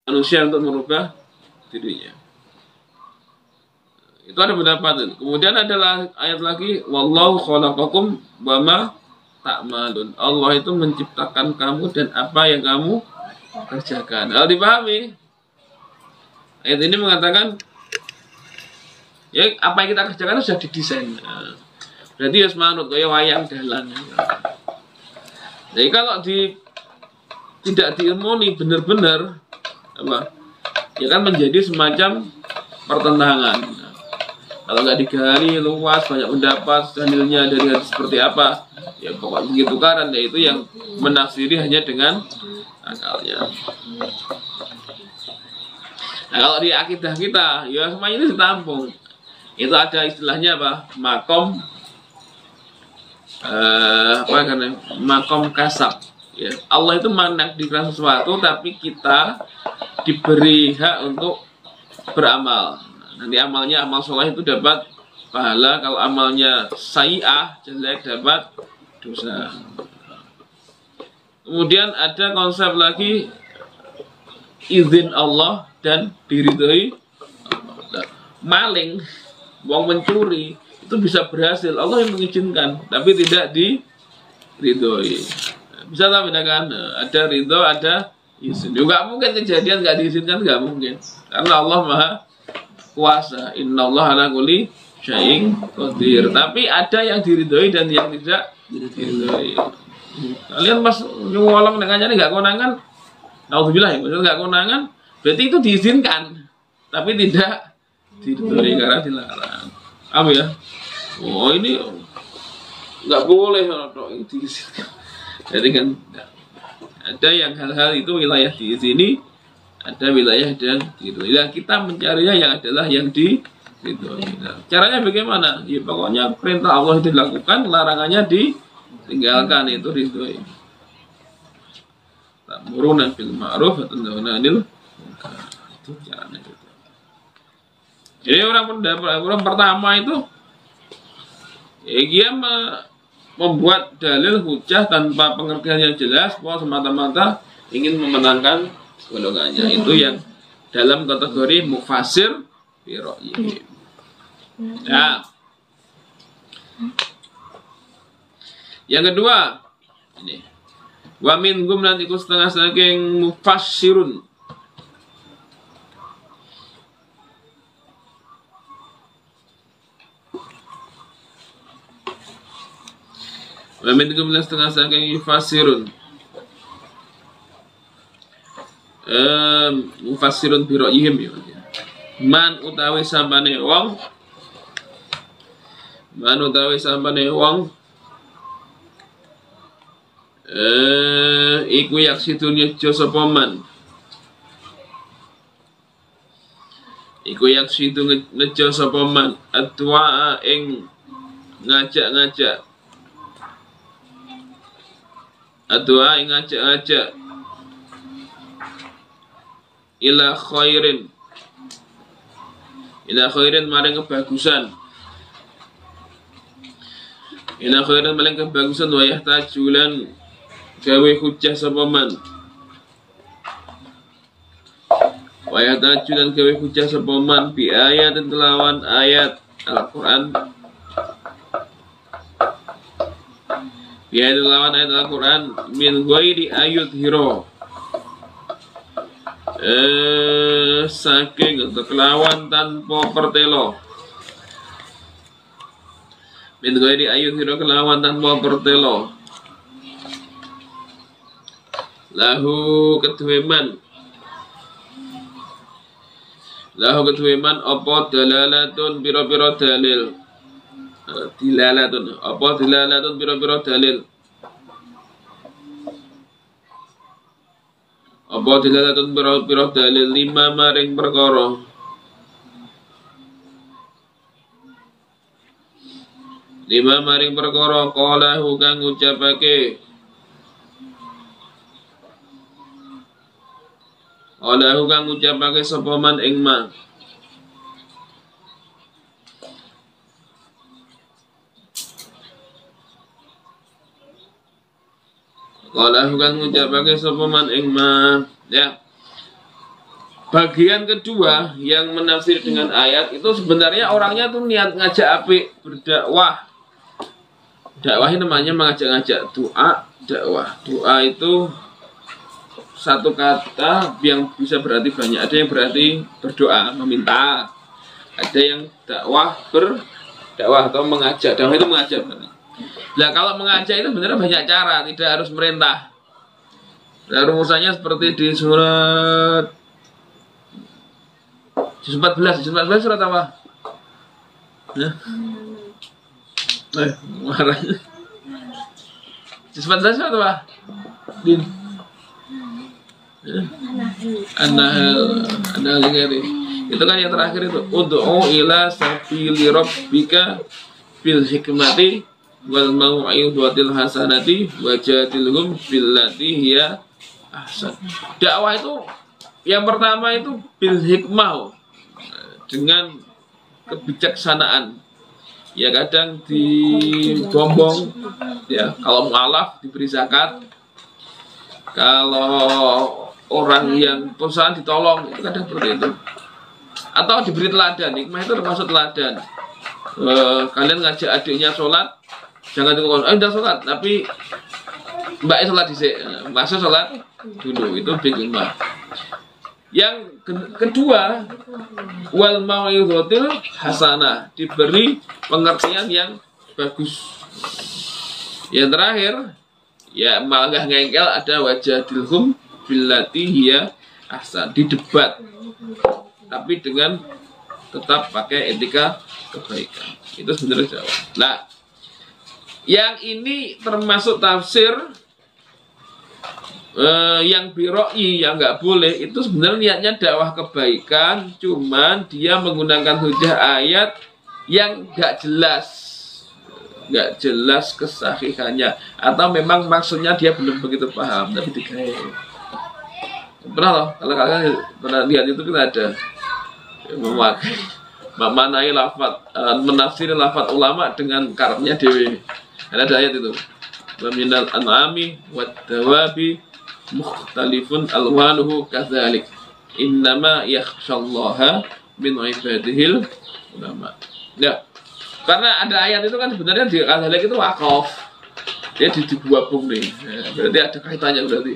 manusia untuk merubah dirinya. Itu ada pendapat. Kemudian adalah ayat lagi, wallahu khalaqakum wa ma ta'malun. Allah itu menciptakan kamu dan apa yang kamu kerjakan. Kalau dipahami, ayat ini mengatakan ya apa yang kita kerjakan itu sudah didesain. Nah, berarti harus manut kaya wayang dalan. Jadi kalau tidak diilmuni benar-benar apa? Ya kan menjadi semacam pertentangan. Nah, kalau nggak digali luas banyak pendapat dalilnya dari hadis seperti apa, ya pokoknya begitu kan, yaitu yang menafsiri hanya dengan akalnya. Nah kalau di akidah kita, ya semuanya ini ditampung. Itu ada istilahnya apa? Makom makom kasab. Ya, Allah itu menakdirkan sesuatu, tapi kita diberi hak untuk beramal. Nanti amalnya amal soleh itu dapat pahala, kalau amalnya sayyi'ah jelek dapat dosa. Kemudian ada konsep lagi izin Allah dan diridhoi. Maling, wong mencuri itu bisa berhasil, Allah yang mengizinkan, tapi tidak diridhoi. Bisa tak bedakan? Ada ridho, ada izin. Juga mungkin kejadian nggak diizinkan, nggak mungkin, karena Allah maha kuasa. Innallaha ala kulli syai'in qadir. Tapi ada yang diridhoi dan yang tidak diridhoi. Kalian pas nyolong dengannya nggak konangan, alhamdulillah ya, maksudnya nggak konangan, berarti itu diizinkan, tapi tidak diridhoi karena dilarang. Apa ya? Oh ini nggak boleh ini diizinkan. Jadi kan ada yang hal-hal itu wilayah diizini, ada wilayah dan diridhoi. Nah, kita mencarinya yang adalah yang diridhoi. Nah, caranya bagaimana? Ya pokoknya perintah Allah itu dilakukan, larangannya ditinggalkan, itu ridhoi. Ta'muruna bil ma'ruf wa tanhauna 'anil munkar. Itu caranya itu. Jadi orang pertama itu ya dia membuat dalil hujah tanpa pengertian yang jelas, bahwa semata-mata ingin memenangkan golongannya. Itu yang dalam kategori mufassir bi ra'yihi. Nah, yang kedua ini, wa minhum nanti ku setengah saking mufassirun. Wa minhum setengah saking mufassirun. Mufassirun bi ra'yihim ya. Man utawi sampane wong, iku yaksidu nyejo sapa man. Iku yaksidu nyejo sapa man atwa ing ngajak-ngajak. Atwa ing ngajak-ngajak ila khairin maring kebagusan. Ila khairin maring kebagusan wa yahtajulan gawe hujjah sapa man. Wa yahtajulan gawe hujjah sapa man bi ayat telawan ayat Al-Qur'an. Bi ayat telawan ayat Al-Qur'an min ghairi ayut hiro. Saking kelawan tanpa pertelo. Min ghairi ayut hiro kelawan tanpa pertelo. Lahu ketueman apa dalalatun pira-pira dalil. Dilalatun apa dilalatun pira-pira dalil. Apa dilalatun pira-pira dalil lima maring perkara. Lima maring perkara qalahu kang ngucapake. Qalahu kang ngucapake sapa man ing ma. Qalahu kang ngucapake sapa man ing ma. Ya. bagian kedua yang menafsir dengan ayat itu sebenarnya orangnya tuh niat ngajak apik, berdakwah. Dakwah ini namanya mengajak-ngajak, doa, dakwah. Doa itu satu kata yang bisa berarti banyak. Ada yang berarti berdoa, meminta. Ada yang dakwah, berdakwah atau mengajak. Dakwah itu mengajak. Nah kalau mengajak itu benar banyak cara, tidak harus merintah. Nah, rumusannya seperti di surat juz 14 surat apa? Nah. Marah. Juz 14 surat apa? Din. An-Nahl itu kan yang terakhir itu. Ud'u ila sabili rabbika bil hikmati wal mau'izatil hasanati wajadilhum billati hiya ahsan. Dakwah itu yang pertama itu bil hikmah, dengan kebijaksanaan. Ya kadang dibombong, ya kalau mualaf diberi zakat, kalau orang yang perusahaan ditolong, itu kadang seperti itu. Atau diberi teladan, hikmah itu termasuk teladan. Kalian ngajak adiknya sholat, jangan tunggu, udah sholat, tapi mbaknya sholat masuk sholat dulu, itu hikmah. Yang kedua, wal mau'izatil hasanah, diberi pengertian yang bagus. Yang terakhir, ya malah nggak ngengkel, ada wajadilhum billati hiya ahsan, didebat tapi dengan tetap pakai etika kebaikan. Itu sebenarnya dakwah. Nah, yang ini termasuk tafsir yang biroi, yang nggak boleh, itu sebenarnya niatnya dakwah kebaikan, cuman dia menggunakan hujah ayat yang nggak jelas kesahihannya, atau memang maksudnya dia belum begitu paham tapi digaya. Pernah loh, kalau kalian pernah lihat itu kita ada memakai memanai lafaz, menafsiri lafaz ulama dengan karatnya dewi. Ada ayat itu, wa minal an'ami wad dawabi mukhtalifun alwanuhu kadzalik innama yakhshallaha min ibadihil ulama. Ya, karena ada ayat itu kan sebenarnya di kadzalik itu wakaf, dia digabung nih, berarti ada kaitannya, berarti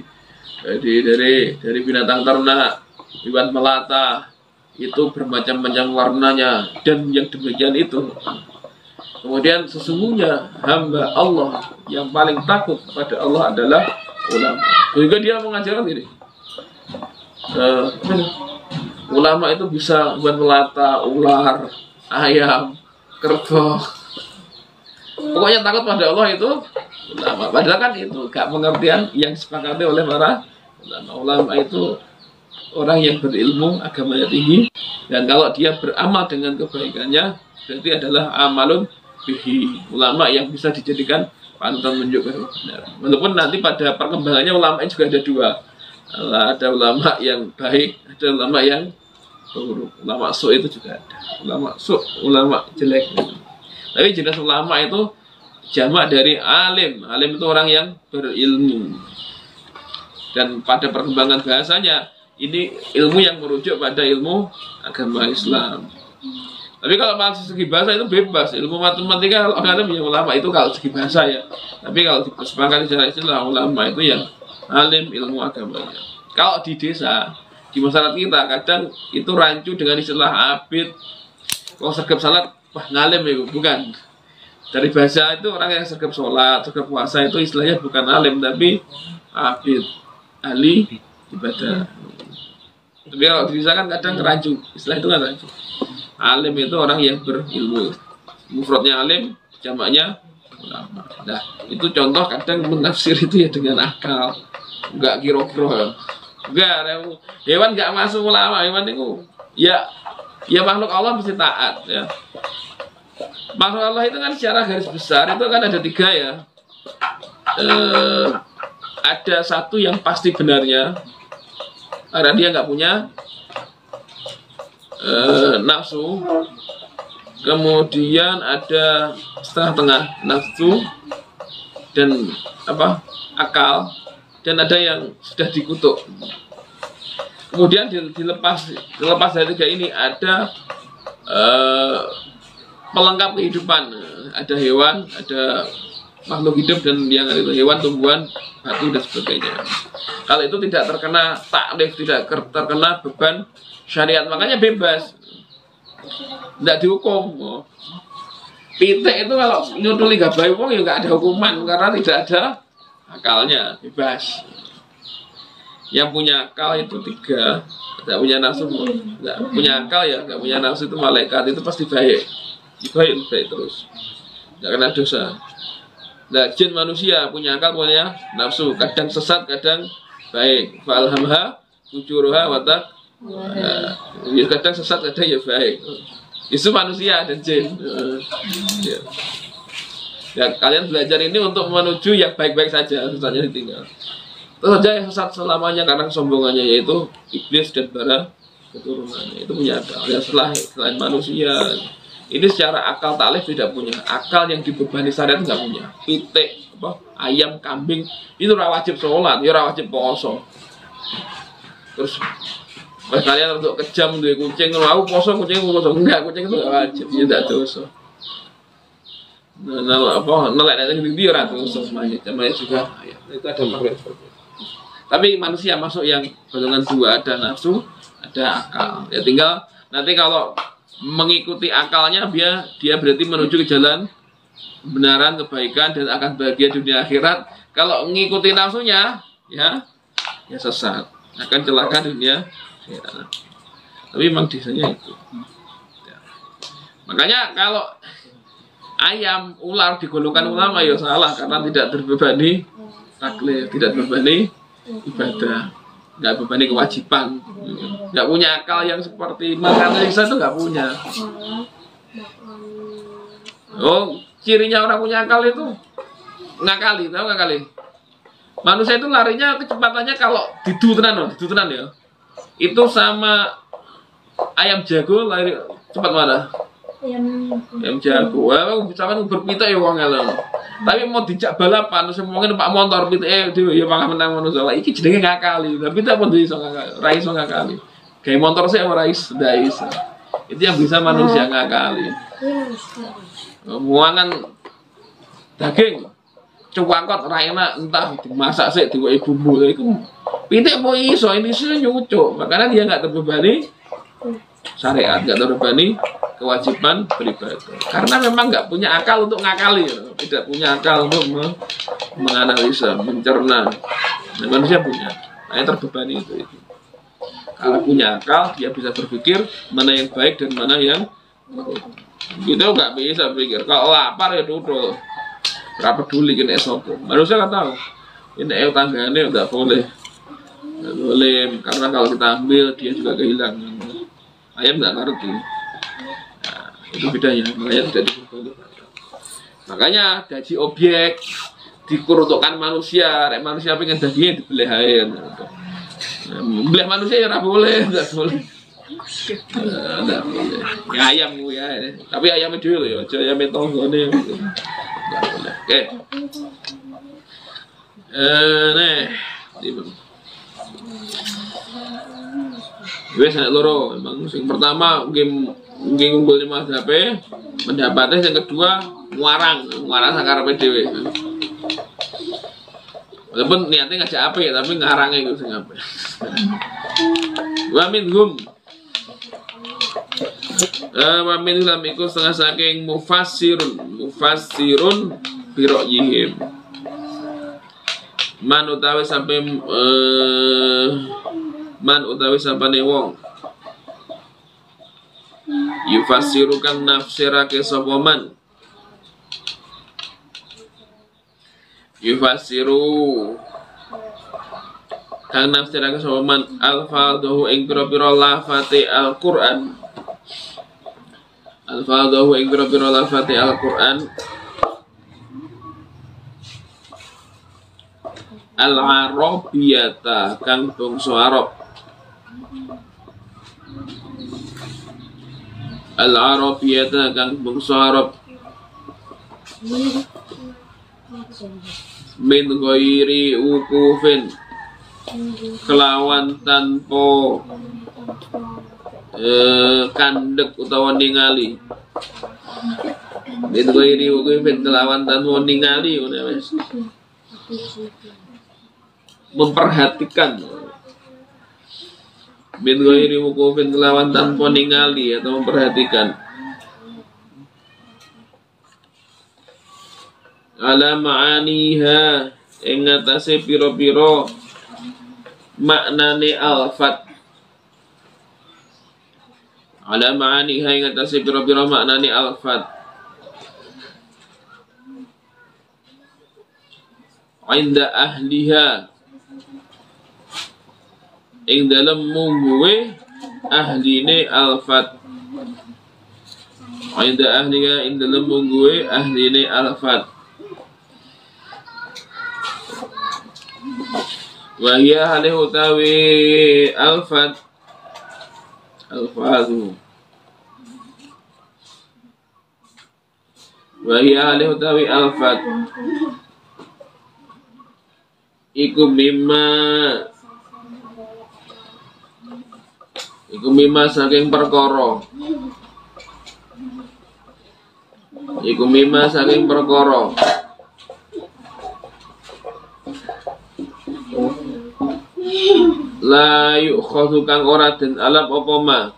dari binatang ternak, hewan melata itu bermacam-macam warnanya, dan yang demikian itu kemudian sesungguhnya hamba Allah yang paling takut pada Allah adalah ulama. Sehingga dia mengajarkan ini, ulama itu bisa buat melata, ular, ayam, kerbau. Pokoknya takut pada Allah itu ulama. Padahal kan itu gak pengertian yang disepakati oleh para ulama. Ulama itu orang yang berilmu, agamanya tinggi, dan kalau dia beramal dengan kebaikannya berarti adalah amalun bihi, ulama yang bisa dijadikan panutan menunjukkan kebenaran. Walaupun nanti pada perkembangannya ulama juga ada dua. Ada ulama yang baik, ada ulama yang buruk. Ulama su itu juga ada. Ulama su, ulama jelek. Tapi jenis ulama itu jamak dari alim. Alim itu orang yang berilmu. Dan pada perkembangan bahasanya, ini ilmu yang merujuk pada ilmu agama Islam. Tapi kalau segi bahasa itu bebas. Ilmu matematika kalau ada yang ulama itu kalau segi bahasa ya. Tapi kalau disepakati secara istilah, ulama itu yang alim ilmu agamanya. Kalau di desa, di masyarakat kita kadang itu rancu dengan istilah abid. Kalau sergap salat, wah ngalim itu bukan. Dari bahasa itu orang yang sergap sholat, sergap puasa itu istilahnya bukan alim tapi abid, ahli ibadah. Tapi kalau di desa kan kadang rancu, istilah itu kan rancu. Alim itu orang yang berilmu. Mufradnya alim, jamaknya ulama. Nah, itu contoh kadang menafsir itu ya dengan akal. Enggak kira-kira. Enggak, hewan enggak masuk ulama. Hewan itu ya makhluk Allah mesti taat ya. Makhluk Allah itu kan secara garis besar itu kan ada tiga ya. Ada satu yang pasti benarnya, karena dia nggak punya nafsu. Kemudian ada setengah-tengah nafsu dan akal, dan ada yang sudah dikutuk. Kemudian dilepas dari 3 ini ada pelengkap kehidupan. Ada hewan, ada makhluk hidup, dan yang itu hewan, tumbuhan, batu, dan sebagainya. Kalau itu tidak terkena taklif, tidak terkena beban syariat, makanya bebas, tidak dihukum. Pitik itu kalau nyutuli gabai wong ya nggak ada hukuman karena tidak ada akalnya, bebas. Yang punya akal itu 3, nggak punya nafsu, nggak punya akal ya, nggak punya nafsu itu malaikat, itu pasti baik, baik terus, nggak kena dosa. Nah, jin manusia punya akal, punya nafsu, kadang sesat, kadang baik. Falhamha fujuruha watak. Ya kadang sesat, kadang ya baik. Itu manusia dan jin. Ya, kalian belajar ini untuk menuju yang baik-baik saja, sesatnya ditinggal. Itu saja yang sesat selamanya karena kesombongannya, yaitu iblis dan para keturunannya. Itu punya akal. Ya, selain manusia. Ini secara akal taklif tidak punya. Akal yang dibebani syariat nggak punya. Pitik, ayam, kambing itu wajib sholat, ya wajib poso. Terus kalian untuk kejam dari kucing, aku poso, kucing enggak, kucing itu nggak wajib, ya tidak dosa. Nelek dia orang dosa semuanya, namanya juga ya, itu ada makhluk seperti itu. Tapi manusia masuk yang golongan 2, ada nafsu, ada akal. Ya tinggal nanti kalau mengikuti akalnya dia berarti menuju ke jalan kebenaran, kebaikan, dan akan bahagia dunia akhirat. Kalau mengikuti nafsunya ya sesat, akan celaka dunia akhirat. Tapi memang desanya itu ya. Makanya kalau ayam, ular digolongkan ulama ya salah, karena tidak terbebani taklif, tidak terbebani ibadah, nggak bebani kewajiban, nggak punya akal yang seperti menganalisa itu nggak punya. Oh, cirinya orang punya akal itu ngakali, tahu ngakali? Manusia itu larinya kecepatannya kalau didutenan ya. Itu sama ayam jago lari cepat mana? Ayam jago. Wah, misalkan berpita ya wong elok. Tapi mau dijak balapan, terus mungkin Pak motor pitike dhewe ya malah menang manusia. Lah iki jenenge ngakali. Tapi tak pun iso ngakali, ra iso ngakali. Kayak motor sih ora iso, ndak iso. Itu yang bisa manusia ngakali. Muangan daging cuwakot ra enak, entah dimasak sik diwehi bumbu iku. Pitik mau iso ini sih nyucuk. Makanya dia enggak terbebani syariat, enggak terbebani kewajiban beribadah, karena memang nggak punya akal untuk ngakali, tidak punya akal untuk menganalisa, mencerna. Nah, manusia punya, nah, yang terbebani itu. Kalau punya akal, dia bisa berpikir mana yang baik dan mana yang buruk. Kita nggak bisa pikir, kalau lapar ya duduk, berapa peduli kena sopo. Manusia kan tahu, ini tangganya nggak boleh, karena kalau kita ambil dia juga kehilangan. Ayam nggak ngerti. Itu bedanya, makanya tidak diperbolehkan. Makanya gaji objek diperuntukkan manusia, manusia pengen dagingnya dibelah air. Belah manusia ya tidak boleh, tidak boleh. Tidak boleh. Ya ayam ya, tapi ayamnya dulu ya, ayamnya tonggone. Tidak boleh. Oke. Wes nek loro, memang yang pertama mungkin unggul 5 HP, pendapatnya yang kedua nguarang sakarepe dhewe. Walaupun niatnya ngajak apa ya, tapi ngarangnya itu sing apa. Wa minhum iku setengah saking mufassirun biroyihim. Man utawi sampane wong yufasirukan nafsirake sapa man, yufasiru kang nafsirake sapa man alfadhu ing pira-pira lafate Al-Qur'an, alfadhu ing pira-pira lafate Al-Qur'an al-arabiyata kang bangsa Arab, al-arabiyata kang bangsa Arab min ghairi ukufin kelawan tanpa kandek utawa ningali. Min ghairi wuqufin kelawan tanpa ningali wis. Memperhatikan. Min ghairi wuqufin kelawan tanpa ningali atau memperhatikan. Ala ma'aniha ing atase pira-pira maknane alfat. Ala ma'aniha ing atase pira-pira maknane alfat. Inda ahliha ing dalem mungguwe ahline alfat. Inda ahliha ing dalem mungguwe ahline alfat. Wahia halih utawi alfat alfazu. Wahia halih utawi alfat iku mimma saking perkara. Iku mimma saking perkara. La yukhadhu kang ora den alap apa ma.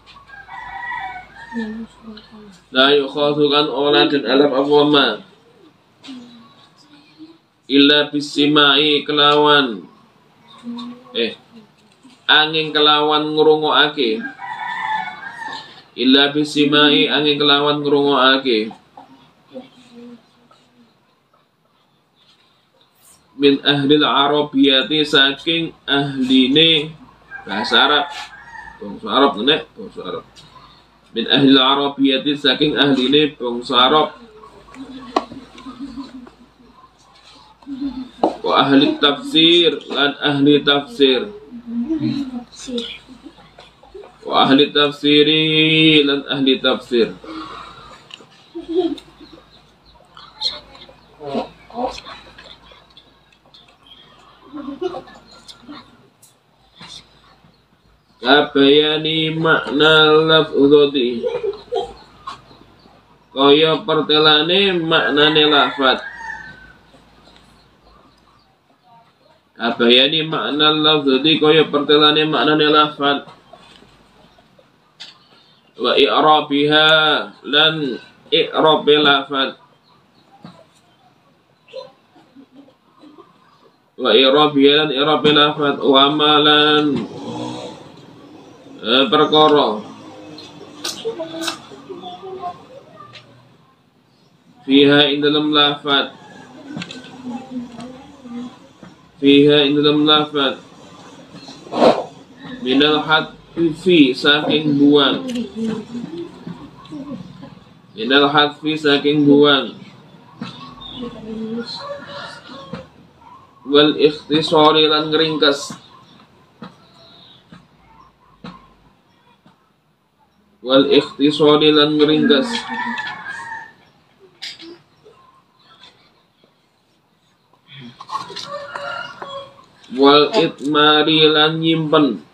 La yukhadhu kang ora den alap apa ma. Illa bisimai kelawan angin kelawan ngrungokake. Illa bisimai angin kelawan ngrungokake. Min ahlil arabiyati saking ahline bahasa Arab. Bangsa Arab nek bangsa Arab. Min ahlil arabiyati saking ahline bangsa Arab. Wa ahli tafsir lan ahli tafsir. Wa ahli tafsiri lan ahli tafsir. Kabayani makna lafzati kaya pertelane maknane lafat. Kabayani makna lafzati kaya pertelane maknane lafat. Wa i'rabiha lan i'rabi lafat. Wa i'rabiha lan i'rabi lafat wa amalan perkara fiha ing dalam lafat. Fiha ing dalam lafat minal hadfi saking buang. Minal hadfi saking buang. Wal ikhtisari lan ngringkes. Wal ikhtisari lan ngringkes. Wal itmari lan nyimpen.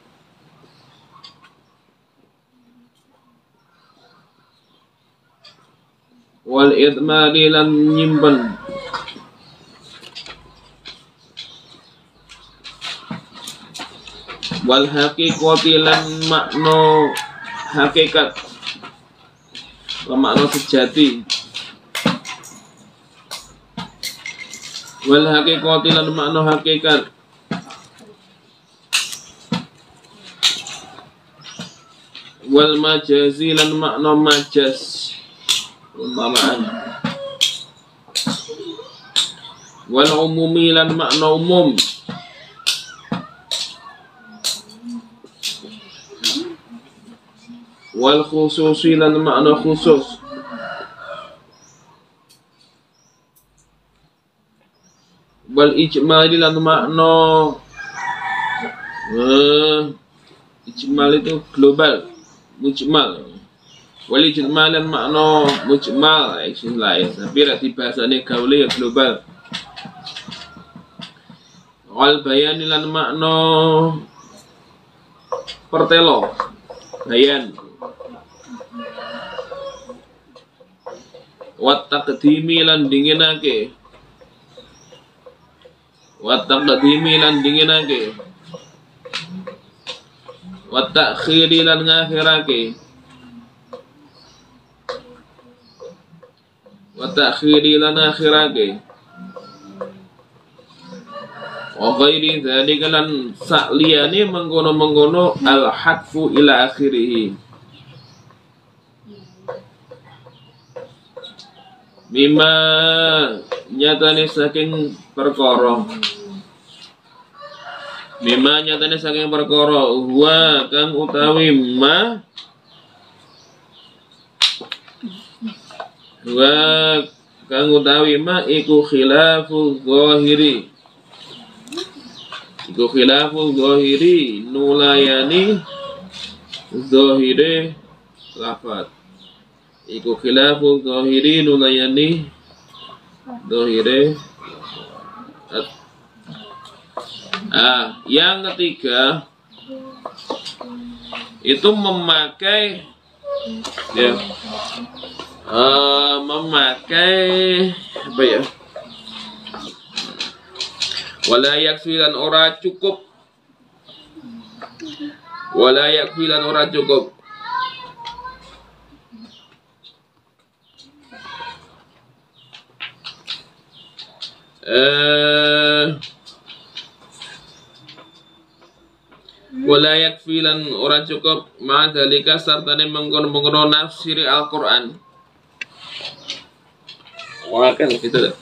Wal itmari lan nyimpen. Wal haqiqati lan makna hakikat. Makna sejati. Wal haqiqati lan makna hakikat. Wal majazi lan makna majaz. Umpamaan. Wal umumi lan makna umum. Wal khususi lan makna khusus. Wal ijmali lan makna ijmal itu global, mujmal. Wal ijmal lan makna mujmal isin lain, tapi ra dibahasane gaule ya global. wal bayani lan makna pertelo bayan wat taqdimi lan dinginake wat takhiri lan ngakhirake wa ghairi dzalika lan sakliyane mengkono-mengkono al hadfu ila akhirih mimma nyatane saking perkara wa kang utawi ma iku khilaful zahiri nulayani zahire lafad iku khilaful zahiri nulayani zahire yang ketiga itu memakai apa ya, wala yakfi lan ora cukup wala yakfi lan ora cukup ma'adhalika sartane mengkono-mengkono nafsiri Al-Qur'an wakan gitu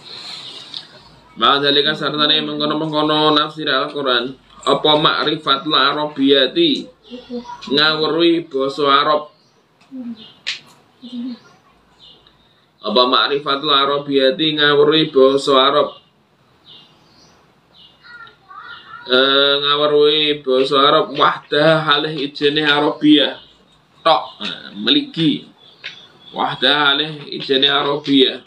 ma'adhalika sartane mengkono-mengkono nafsiri Al-Qur'an apa ma'rifatul arabiyati ngawruhi basa Arab ngawarui basa Arab wahdah halih ijene Arabiyah tok meliki wahdah halih ijene Arabiyah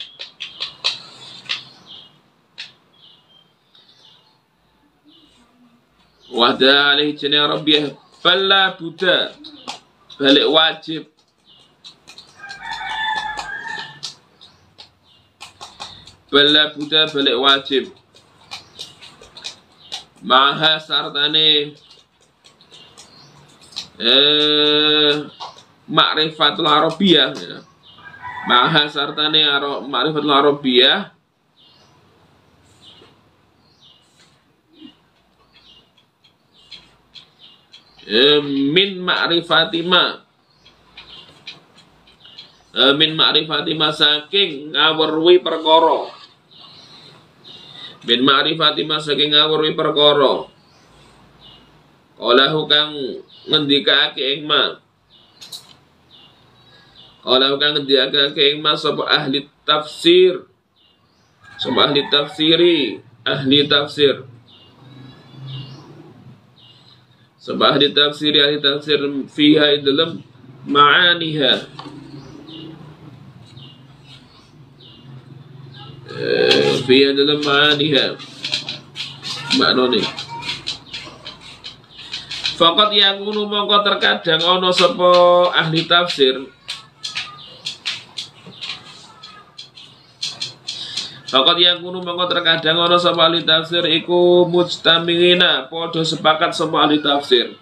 fala buddha balik wajib maha sartane ma'rifatul arabiyah ya. Maha sartane ma'rifatul arabiyah min ma'rifatima saking ngawruhi perkara Qalahu kang ngendikake ing ma sapa ahli tafsir ahli tafsir fiha dalam ma'aniha maknane faqat yakunu mongko terkadang ana sapa ahli tafsir iku mujtami'ina padha sepakat sapa ahli tafsir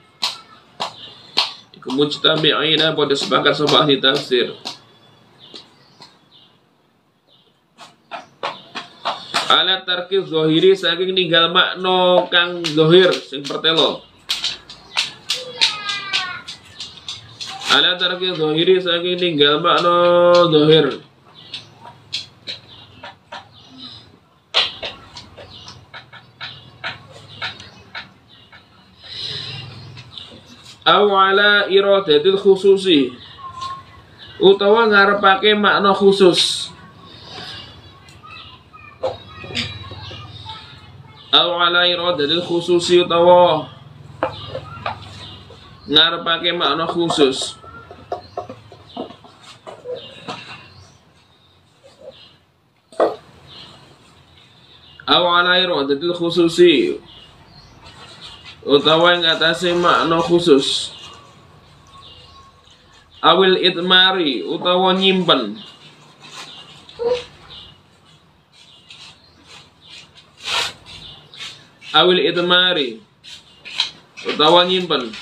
ala tarki zahiri saking ninggal makna kang zahir sing pertelo zahir aw ala iradatil khususi utawa ngarepake makna khusus utawa ngarepake makna khusus aw ala iradatil khususi utawa ing atase makna khusus. Awil itmari utawa nyimpen. Awil itmari utawa nyimpen.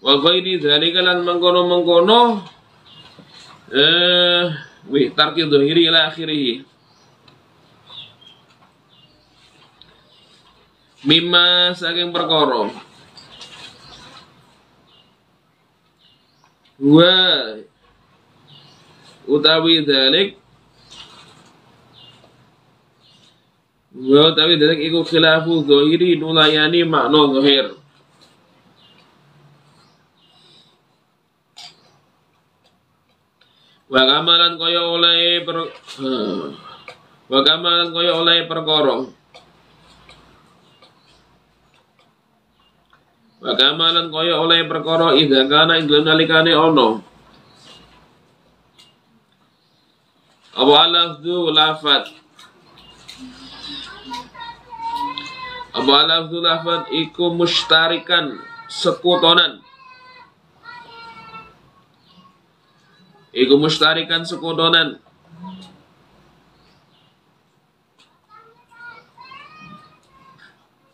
Wa ghairi dzalika lan mengkono-mengkono tarki dhahiri ila akhirih. Mimma saking perkara wa utawi dzalik iku khilafu dhahiri nulayani makna zahir. Wa kamalan kaya oleh perkara. Wa kamalan kaya oleh perkara idza kana ing nalikane ana. Apa lafzu lafat. Apa lafzu lafat iku mustarikan sekutonan. Iku mustarikan sekutonan.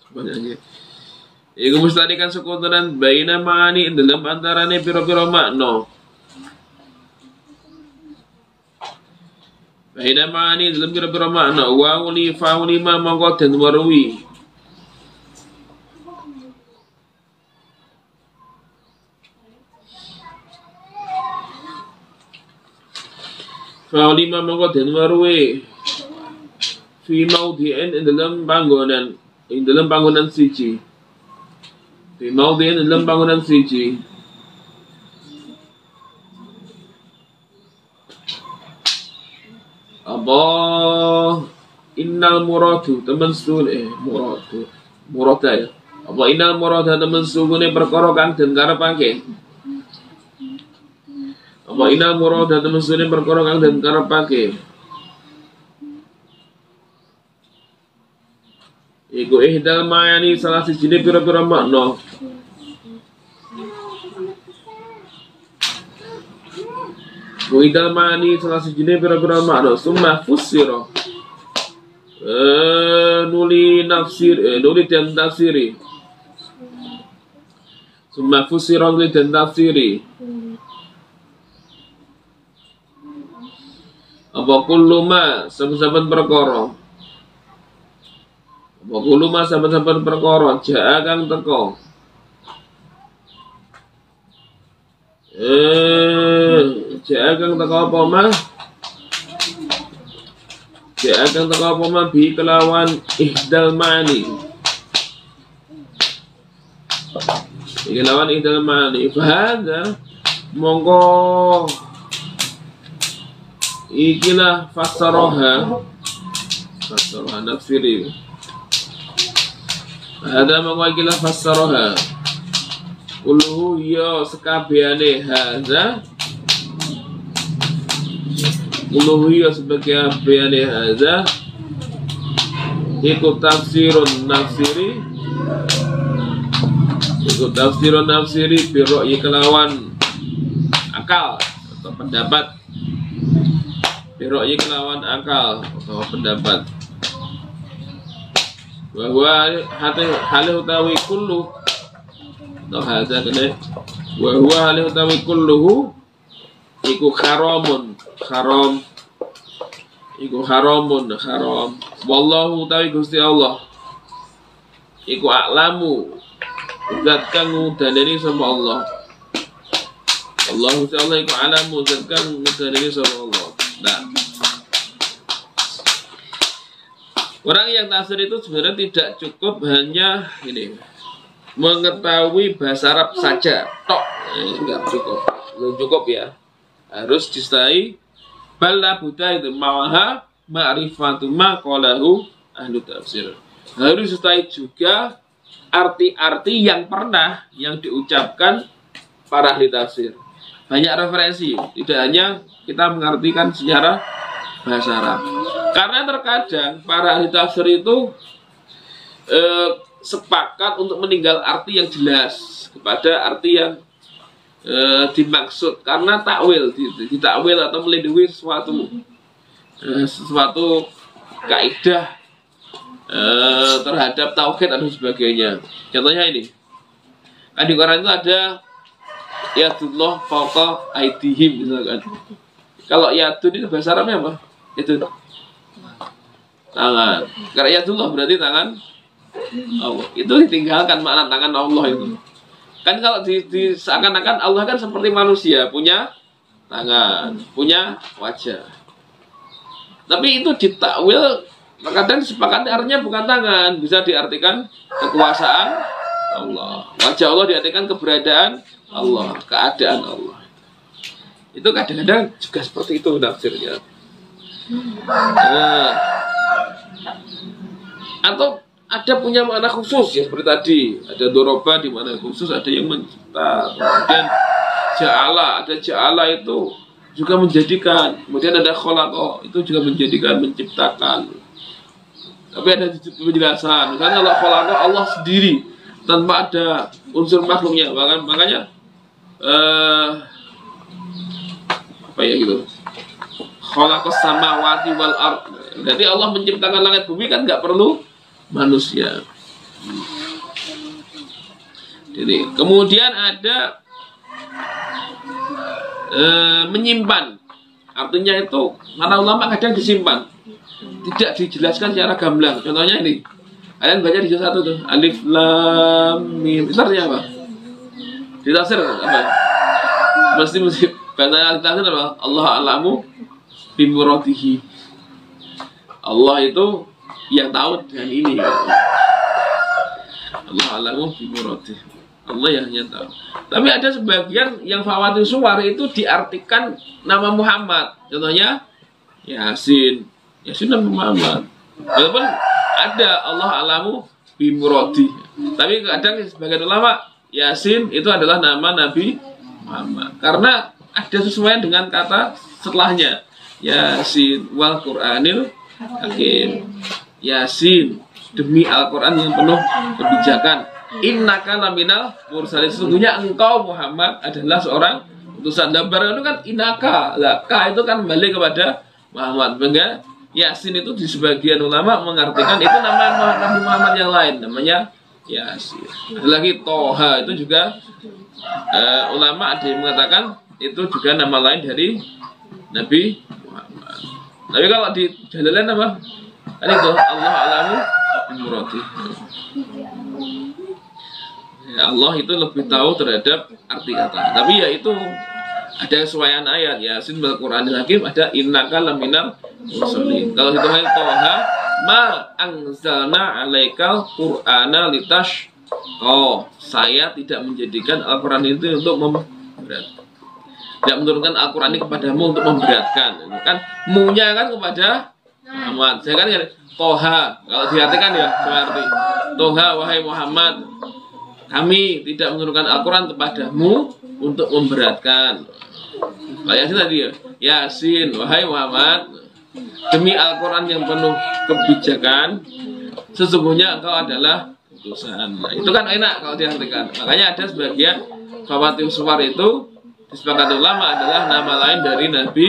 Sebenarnya iku mustarikan sekutonan baina ma'ani dalam antarane pira-pira makna. Baina ma'ani dalam pira-pira makna wa uli fa uli ma mangko den warwi. Fa'ulima mongko den warwe fi maudhi'in ing dalam panggonan siji. Fi maudhi'in ing dalam panggonan siji. Apa innal muradu temen sedune murada ya. Apa innal murada temen sedune perkara kang den karepake. Apa ina murad dan temen perkara kang den karepake. Iku ihdal ma'ani salah sijine pira-pira makna. Ihdal ma'ani salah sijine pira-pira makna summa fussira. Nuli dan tafsiri. Summa fussira nuli dan tafsiri. Apa kullu ma saben-saben perkara. Apa kullu ma saben-saben perkara jaa kang teka. Jaa kang teka apa mah? Jaa kang teka apa mah bi kelawan ihdal ma'ani. Kelawan ihdal ma'ani. Fahadha mongko ikilah fassaraha nafsiri. Ada mongko ikilah fassaraha kulluhu ya sekabehane hadza. Kulluhu ya sekabehane hadza iku tafsirun nafsiri. Iku tafsirun nafsiri bi ra'yi kelawan akal atau pendapat. Ra'yi kelawan akal atau pendapat. Bahwa halih utawi kullu atau hadza kene bahwa halih utawi kulluhu iku haramun wallahu utawi Gusti Allah iku a'lamu zat kang ngudhaneni sama Allah. Allah ta'ala iku a'lamu zat kang ngudhaneni sama Allah. Nah, orang yang tafsir itu sebenarnya tidak cukup hanya ini mengetahui bahasa Arab saja, tok, enggak cukup, belum cukup ya. Harus disertai bala buddha itu maha ma'rifatu ma qalahu ahlu tafsir. Harus disertai juga arti-arti yang pernah yang diucapkan para ahli tafsir. Banyak referensi, tidak hanya kita mengartikan secara bahasa Arab. Karena terkadang para ahli tafsir itu sepakat untuk meninggal arti yang jelas kepada arti yang dimaksud, karena takwil, ditakwil atau melindungi sesuatu kaidah terhadap tauhid atau sebagainya. Contohnya ini, kan di Quran itu ada yadullah fawqa aydihim misalkan. Kalau yadun itu bahasa Arabnya apa? Yadun, tangan. Karena yadullah berarti tangan Allah. Itu ditinggalkan makna tangan Allah itu. Kan kalau seakan-akan Allah kan seperti manusia, punya tangan, punya wajah. Tapi itu ditakwil, kadang disepakati artinya bukan tangan, bisa diartikan kekuasaan Allah. Wajah Allah diartikan keberadaan Allah, keadaan Allah. Itu kadang-kadang juga seperti itu tafsirnya. Atau ada punya makna khusus ya, seperti tadi ada doroba di mana khusus, ada yang mencipta, kemudian ja'ala, ada ja'ala itu juga menjadikan, kemudian ada khalaqa itu juga menjadikan, menciptakan. Tapi ada penjelasan, misalnya kalau khalaqa Allah sendiri tanpa ada unsur makhluknya, makanya apa ya gitu, khalaqas samawati wal ard, jadi Allah menciptakan langit bumi kan nggak perlu manusia. Jadi kemudian ada menyimpan, artinya itu para ulama kadang disimpan, tidak dijelaskan secara gamblang. Contohnya ini, kalian baca di juz 1 tuh, alif lam mim, itu artinya apa? Di tafsir apa? Mesti bahasa tafsir apa? Allah a'lamu bimuradihi, Allah itu yang tahu dengan ini. Allah a'lamu bimuradihi, Allah yang hanya tahu. Tapi ada sebagian yang fawatir suwar itu diartikan nama Muhammad. Contohnya Yasin, Yasin nama Muhammad. Walaupun ada Allah a'lamu bimuradihi, tapi kadang sebagian ulama Yasin itu adalah nama Nabi Muhammad, karena ada sesuaian dengan kata setelahnya, Yasin wal Qur'anil Hakim. Yasin, demi Al-Quran yang penuh kebijakan. Innaka laminal mursalin, sesungguhnya engkau Muhammad adalah seorang utusan. Dabar itu kan innaka, lah ka itu kan balik kepada Muhammad. Sehingga Yasin itu di sebagian ulama mengartikan itu nama Nabi Muhammad yang lain, namanya Yasin. Ada lagi Toha, itu juga ulama ada yang mengatakan itu juga nama lain dari Nabi Muhammad. Tapi kalau di Jalalain apa? Kan itu Allah a'lamu bimuradihi. Ya, Allah itu lebih tahu terhadap arti kata. Tapi ya itu ada kesesuaian ayat, Yasin wal Qur'anil Hakim, ada innaka laminal mursalin. Kalau itu ayat Toha, ma anzalna alaikal Qur'ana litash. Oh, saya tidak menjadikan Al-Quran itu untuk memberatkan. Tidak menurunkan Al-Quran ini kepadamu untuk memberatkan. Kan mu-nya kan kepada Muhammad. Saya kan Toha, kalau diartikan ya seperti Toha, wahai Muhammad, kami tidak menurunkan Al-Quran kepadamu untuk memberatkan. Nah, Yasin tadi ya, Yasin, wahai Muhammad, demi Al-Quran yang penuh kebijakan, sesungguhnya engkau adalah utusan. Nah, itu kan enak kalau diartikan. Makanya ada sebagian khawatir suwar itu disepakati ulama adalah nama lain dari Nabi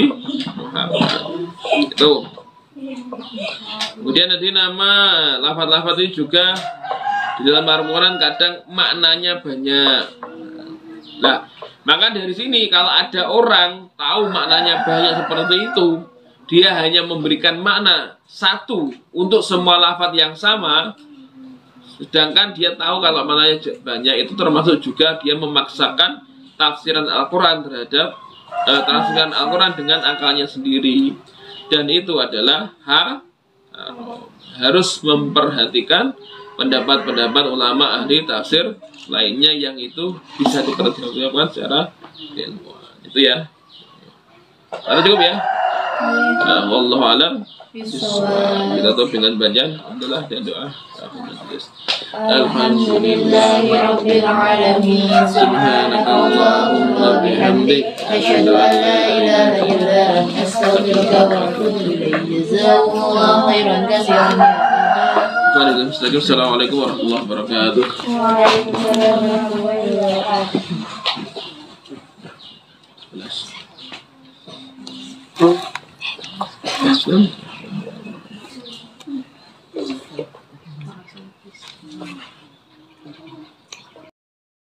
Muhammad. Itu. Kemudian ada nama lafaz-lafaz ini juga di dalam Al-Quran kadang maknanya banyak. Nah, maka dari sini kalau ada orang tahu maknanya banyak seperti itu, dia hanya memberikan makna satu untuk semua lafaz yang sama, sedangkan dia tahu kalau maknanya banyak, itu termasuk juga dia memaksakan tafsiran Al-Quran terhadap tafsiran Al-Quran dengan akalnya sendiri. Dan itu adalah harus memperhatikan pendapat-pendapat ulama ahli tafsir lainnya yang itu bisa dipertanggungjawabkan secara ilmuwan. Itu ya. Ada cukup ya. Wallahu a'lam. Kita tutup dengan bacaan alhamdulillah dan doa. Alhamdulillahi rabbil alamin. Subhanakallahumma bihamdik, asyhadu an la ilaha illa anta, astaghfiruka wa atubu ilaik. Jazakumullahu khairan katsiran. Assalamualaikum warahmatullahi wabarakatuh. Waalaikumsalam warahmatullahi wabarakatuh. 11.